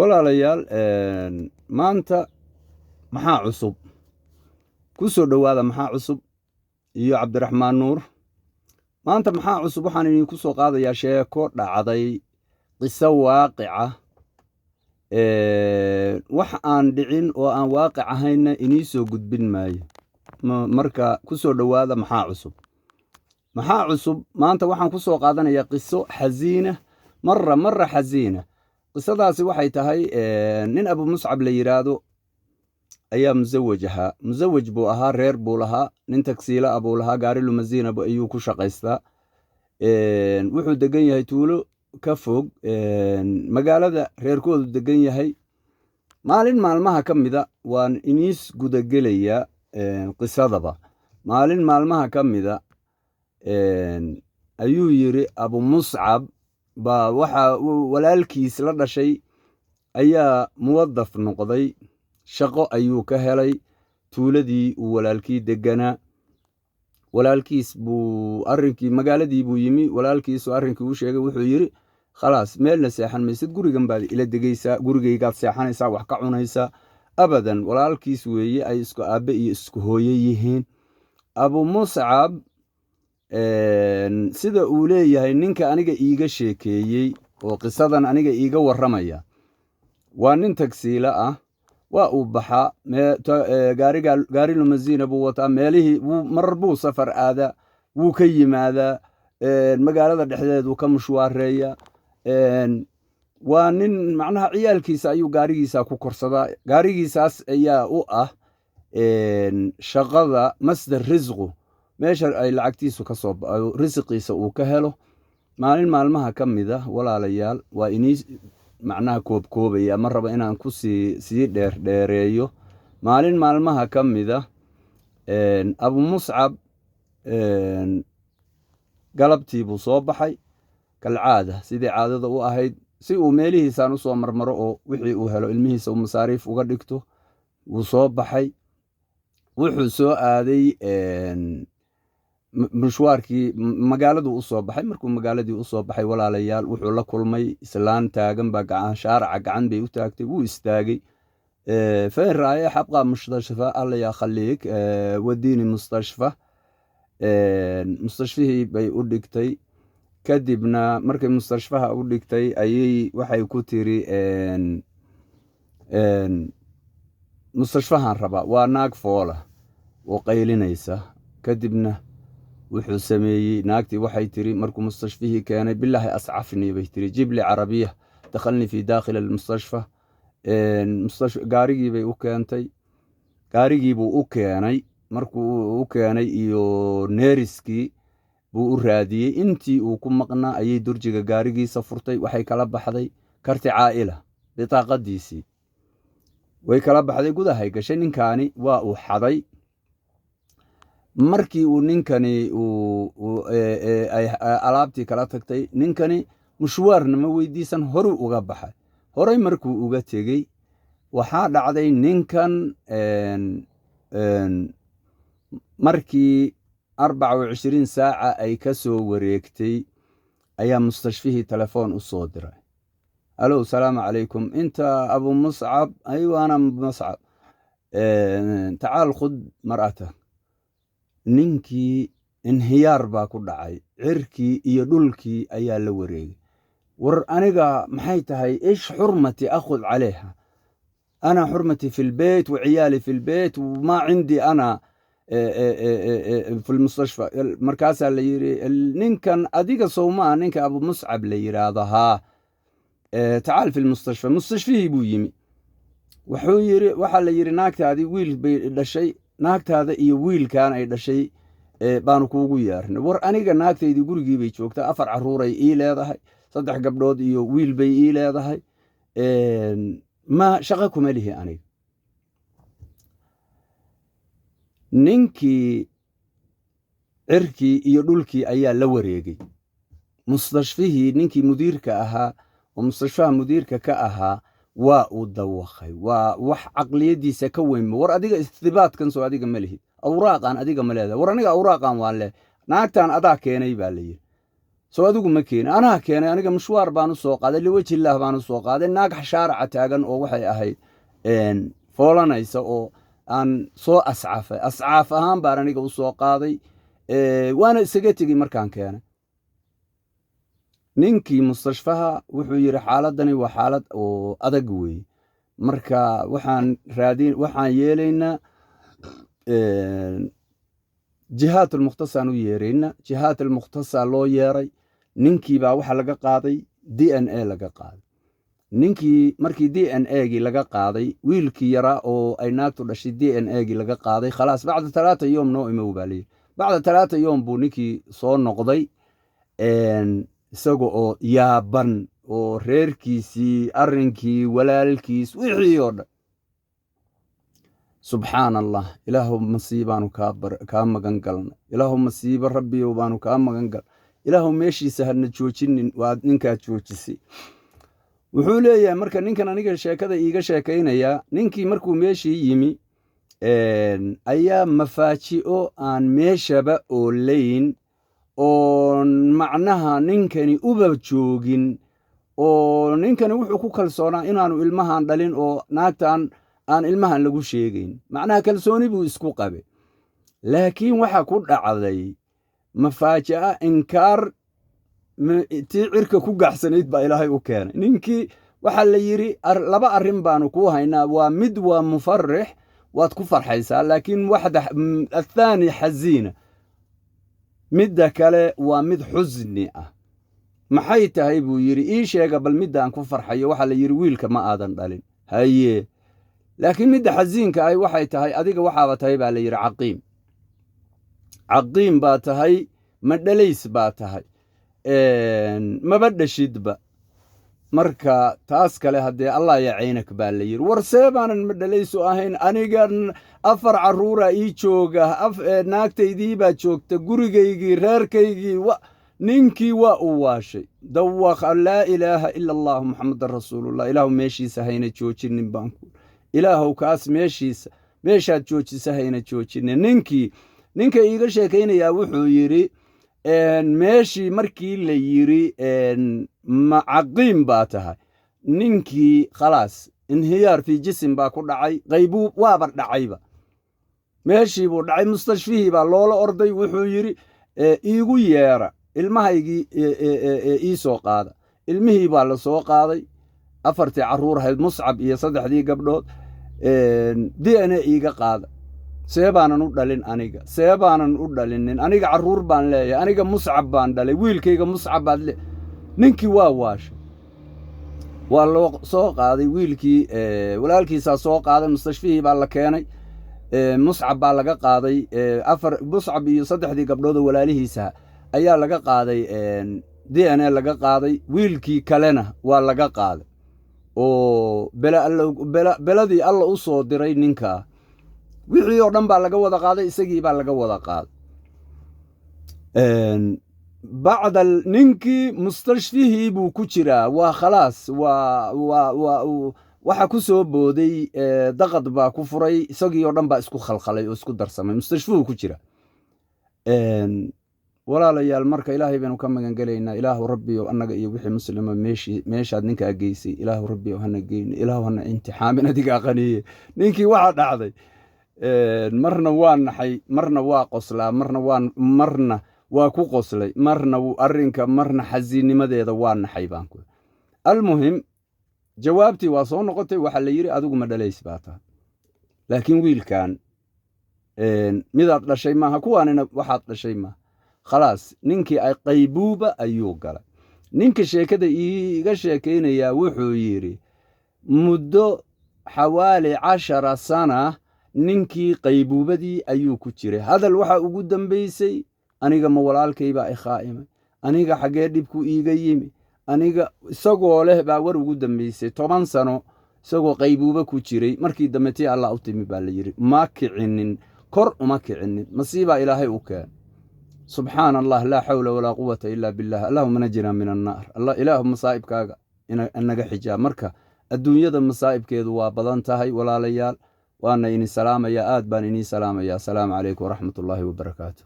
walaalayaal maanta maxaa cusub ku soo dhowaada maxaa cusub iyo cabdiraxmaan nuur maanta maxaa cusub waxaan idinku soo qaadayaa sheeko dhacday qiso waaqica wax aan dhicin oo aan waaqic ahayna inii soo gudbin maayo marka ku soo dhowaada maxaa cusub maanta waxaan ku soo qaadanayaa qiso xasiina marra xasiina qisadaasi waxay tahay nin abu muscab la yidhaahdo ayaa musawaj buu ahaa reer buu lahaa nin tagsiila buu lahaa gaari lumasiina ayuu ku shaqaystaa wuxuu degan yahay tuulo ka fog magaalada reerkoodu degan yahay maalin maalmaha ka mida waan iniis gudagelayaa qisadaba maalin maalmaha ka mida ayuu yidhi abu muscab baa waxa walaalkiis la dhashay ayaa muwadaf noqday shaqo ayuu ka helay tuuladii uu walaalkii deganaa walaalkiis buu magaaladii buu yimi walaalkiisu arrinkii u sheegay wuxuu yidhi khalaas meelna seexan maysid gurigan baad ila degaysaa gurigaygaad seexanaysaa wax ka cunaysaa abadan walaalkiis weeye ay isku aabbe iyo isku hooye yihiin abu muscab sida uu leeyahay ninka aniga iiga sheekeeyey oo qisadan aniga iiga warramaya waa nin tagsiila ah waa uu baxaa gaari lumasiina buu wataa meelihii marar buu safar aadaa wuu ka yimaadaa magaalada dhexdeeduu ka mushwaareeya waa nin macnaha ciyaalkiisa ayuu gaarigiisa ku korsadaa gaarigiisaas ayaa u ah shaqada masdar risqu meesha ay lacagtiisu ka soo risiqiisa uu ka helo maalin maalmaha ka mida walaalayaal waa inii macnaha koobkoobaya ma raba inaan ku sii dheerdheereeyo maalin maalmaha ka mida abu muscab galabtii buu soo baxay kalcaada sidii caadada u ahayd si uu meelihiisaan u soo marmaro oo wixii uu helo ilmihiisa uu masaariif uga dhigto wuu soo baxay wuxuu soo aaday mushwaarkii magaaladuu u soo baxay markuu magaaladii u soo baxay walaalayaal wuxuu la kulmay islaan taagan baa shaaraca gacan bay u taagtay wuu istaagay fain raaye xabqa mustashfa alla yaa khaliik wadiini mustashfihii bay u dhigtay kadibna markay mustashfaha u dhigtay ayay waxay ku tiri mustashfahan rabaa waa naag foola oo qaylinaysa kadibna wuxuu sameeyey naagtii waxay tiri markuu mustashfihii keenay bilaahi ascafnii bay tiri jibli carabiya dakhalnii fi daakhil almustashfa gaarigii bay u keentay gaarigiibuu u keenay markuu u keenay iyo neeriskii buu u raadiyey intii uu ku maqnaa ayay durjiga gaarigiisa furtay waxay kala baxday karti caa'ila bitaaqadiisii way kala baxday gudahay gashay ninkaani waa uu xaday markii uu ninkani ay alaabtii kala tagtay ninkani mushwaarna ma weydiisan horuu uga baxay horey markuu uga tegey waxaa dhacday ninkan markii 24 saaca ay ka soo wareegtay ayaa mustashfihii telefoon u soo diray alo salaamu calaykum inta abu muscab aywa ana muscab tacaal khud mar'atak ninkii inhiyaar baa ku dhacay cirkii iyo dhulkii ayaa la wareegay war aniga maxay tahay ish xurmati akhud calayha ana xurmati fi lbeyt waciyaali fi lbeyt ma cindii ana fi lmustashfa markaasaa la yidhi ninkan adiga sowmaa ninka abu muscab la yidhaahdo haa tacaal fi lmustashfa mustashfihii buu yimi waxaa la yidhi naagtaadii wiil bay dhashay naagtaada iyo wiilkan ay dhashay baanu kuugu yeernay war aniga naagtaydii gurigii bay joogtaa 4 carruuray ii leedahay 3 gabdhood iyo wiil bay ii leedahay ma shaqo kuma lihi aniga ninkii cirkii iyo dhulkii ayaa la wareegay mustashfihii ninkii mudiirka ahaa oo mustashfaha mudiirka ka ahaa waa uu dawaqay waa wax caqliyadiisa ka weyn war adiga istibaadkan soo adiga ma lihid awraaqan adiga ma leedahay war aniga awraaqan waan leh naagtan adaa keenay baa la yiri soo adigu ma keeni anaa keenay aniga mashwaar baan u soo qaaday liwaji illaah baan u soo qaaday naag shaaraca taagan oo waxay ahayd foolanaysa oo aan soo ascaaf ahaan baan aniga u soo qaaday waana isaga tegi markaan keenay ninkii mustashfaha wuxuu yidhi xaaladani waa xaalad oo adag weeye marka waxaan yeelaynaa jihaat almukhtasaan u yeeraynaa jihaat almukhtasaa loo yeeray ninkii baa waxa laga qaaday d n a laga qaaday ninkii markii d n a gii laga qaaday wiilkii yaraa oo ay naagtu dhashay d n a gii laga qaaday khalaas bacda 3 yoom noo imow baa layidhi bacda 3 yoom buu ninkii soo noqday isaga oo yaaban oo reerkiisii arrinkii walaalkiis wixii oo dhan subxaan allah ilaahu masiibaanu kaa magan galnay ilaahu masiibo rabbiyow baanu kaa magan gal ilaahu meeshiisa hadna joojinin waad ninkaad joojisay wuxuu leeyahay marka ninkan aniga sheekada iiga sheekaynayaa ninkii markuu meeshii yimi ayaa mafaaji'o aan meeshaba oolayn oo macnaha ninkani uba joogin oo ninkani wuxuu ku kalsoonaa inaanu ilmahan dhalin oo naagtan aan ilmahan lagu sheegayn macnaha kalsooni buu isku qabe laakiin waxa ku dhacday mafaaji'a inkaar tii cirka ku gaxsanayd baa ilaahay u keenay ninkii waxaa la yidhi 2 arrin baanu kuu haynaa waa mufarix waad ku farxaysaa laakiin athaani xasiina midda kale waa mid xusni ah maxay tahay buu yidhi ii sheega bal middaan ku farxayo waxaa la yidhi wiilka ma aadan dhalin haye laakiin midda xasiinka ahy waxay tahay adiga waxaaba tahay baa la yidhi caqiim baa tahay ma dhalays baa tahay maba dhashidba marka taas kale haddee allah yacaynak baa la yidhi war see baanan ma dhalaysu ahayn anigan 4 carruura ii jooga naagtaydii baa joogta gurigaygii reerkaygii ninkii waa u waashay dawaqa laa ilaaha ila allah muxamadan rasuulullah ilaahu meeshiisa hayna joojinin baanku ilaahow kaas meeshaad joojisa hayna joojinin ninka iiga sheekaynayaa wuxuu yidhi meeshii markii la yidhi caqiim baa tahay ninkii khalaas inhiyaar fii jisim baa ku dhacay qaybuub waaba dhacayba meeshii buu dhacay mustashfihii baa loola orday wuxuu yidhi iigu yeera ilmahaygii ii soo qaada ilmihii baa la soo qaaday 4 carruur ahayd muscab iyo 3 gabdhood d n a iiga qaada see baanan u dhalin aniga see baanan u dhalinin aniga carruur baan leeyahay aniga muscab baan dhalay wiilkayga muscab baad ninkii waa waashay waa loo soo qaaday wiilkii walaalkiisaa soo qaaday mustashfihii baa la keenay muscab baa laga qaaday muscab iyo 3 gabdhoodoo walaalihiisa ayaa laga qaaday d n a laga qaaday wiilkii kalena waa laga qaaday oo beladii alla u soo diray ninkaa wixii oo dhan baa laga wada qaaday isagii baa laga wada qaaday bacda ninkii mustashfihii buu ku jiraa waa khalaas waxa ku soo booday daqad baa ku furay isagii oo dhan baa isku khalkhalay oo isku darsamay mustashfuhu ku jira walaalayaal marka ilaahay baynu ka magan gelaynaa ilaahu rabbiyo annaga iyo wixii muslima meeshaad ninkaa geysay ilaahu rabbiyo hana geyni ilaahu hana imtixaamin adigaa qaniye ninkii waxaa dhacday marna waa naxay marna waa qoslaa marna waa ku qoslay marna arrinka marna xasiinnimadeeda waa naxay baan ku almuhim jawaabtii waa soo noqotay waxaa la yidhi adigu ma dhalays baa tahay laakiin wiilkan midaad dhashay maaha kuwaanina waxaad dhashay maaha khalaas ninkii qaybuuba ayuu galay ninka sheekada iiga sheekaynayaa wuxuu yidhi muddo xawaali 10 sana ninkii qaybuubadii ayuu ku jiray hadal waxa ugu dambaysay aniga ma walaalkaybaa ikhaa'imay aniga xaggee dhibku iiga yimi aniga isagoo leh baa war ugu dambaysay 10 sano isagoo qaybuuba ku jiray markii dambe tii allah u timi baa la yidhi ma kicinin kor uma kicinin masiibaa ilaahay u keen subxaan allah laa xawla walaa quwata ilaa billah allahuma najina min annaar ilaahu masaa'ibkaaga inaga xijaab marka adduunyada masaa'ibkeedu waa badan tahay walaalayaal waana ini salaamaya aad baan inii salaamaya asalaamu calaykum waraxmatullaahi wabarakaatu